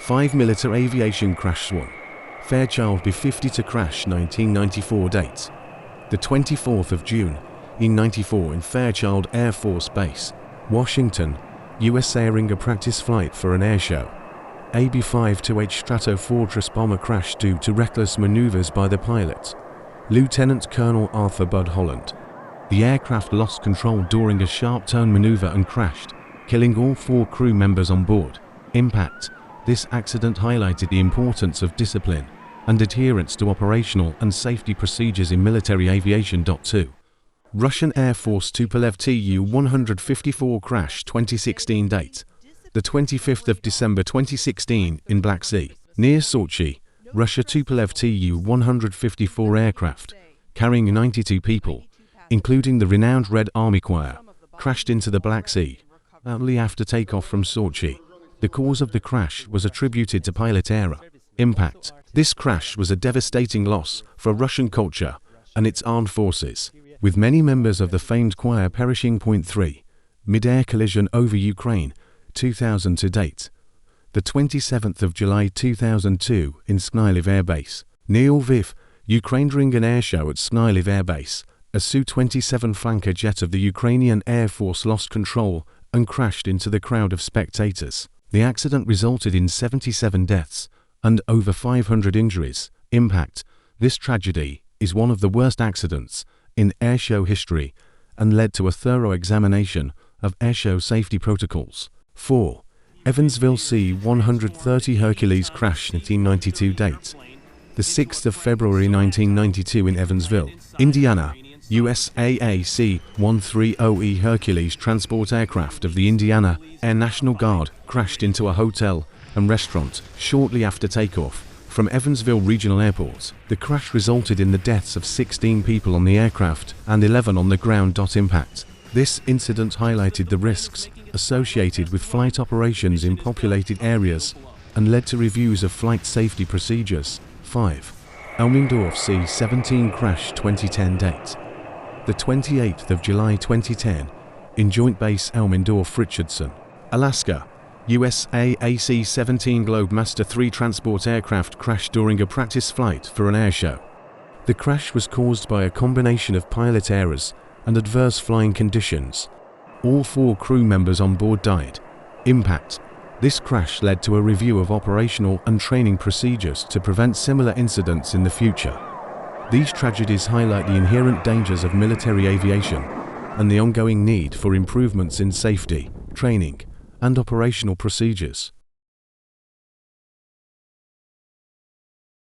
5 military aviation crash one. Fairchild B-50 to crash 1994 date. The 24th of June, in 94 in Fairchild Air Force Base, Washington, USA during a practice flight for an air show. AB-52H Stratofortress bomber crashed due to reckless maneuvers by the pilot, Lieutenant Colonel Arthur Bud Holland. The aircraft lost control during a sharp turn maneuver and crashed, killing all 4 crew members on board. Impact. This accident highlighted the importance of discipline and adherence to operational and safety procedures in military aviation. 2. Russian Air Force Tupolev Tu-154 crash 2016 date. The 25th of December 2016 in Black Sea, near Sochi, Russia. Tupolev Tu-154 aircraft, carrying 92 people, including the renowned Red Army Choir, crashed into the Black Sea shortly after takeoff from Sochi. The cause of the crash was attributed to pilot error. Impact. This crash was a devastating loss for Russian culture and its armed forces, with many members of the famed choir perishing. 3. Mid-air collision over Ukraine, 2000 to date. The 27th of July 2002 in Sknyliv Air Base, near Lviv, Ukraine. During an air show at Sknyliv Air Base, a Su-27 flanker jet of the Ukrainian Air Force lost control and crashed into the crowd of spectators. The accident resulted in 77 deaths and over 500 injuries. Impact. This tragedy is one of the worst accidents in airshow history and led to a thorough examination of airshow safety protocols. 4. Evansville C-130 Hercules crash 1992 date. The 6th of February 1992 in Evansville, Indiana, USA. C-130E Hercules transport aircraft of the Indiana Air National Guard crashed into a hotel and restaurant shortly after takeoff from Evansville Regional Airport. The crash resulted in the deaths of 16 people on the aircraft and 11 on the ground. Impact. This incident highlighted the risks associated with flight operations in populated areas and led to reviews of flight safety procedures. 5. Elmendorf C-17 crash 2010 date. The 28th of July 2010 in Joint Base Elmendorf, Richardson, Alaska, USA. C-17 Globemaster III transport aircraft crashed during a practice flight for an air show. The crash was caused by a combination of pilot errors and adverse flying conditions. All 4 crew members on board died. Impact. This crash led to a review of operational and training procedures to prevent similar incidents in the future. These tragedies highlight the inherent dangers of military aviation and the ongoing need for improvements in safety, training, and operational procedures.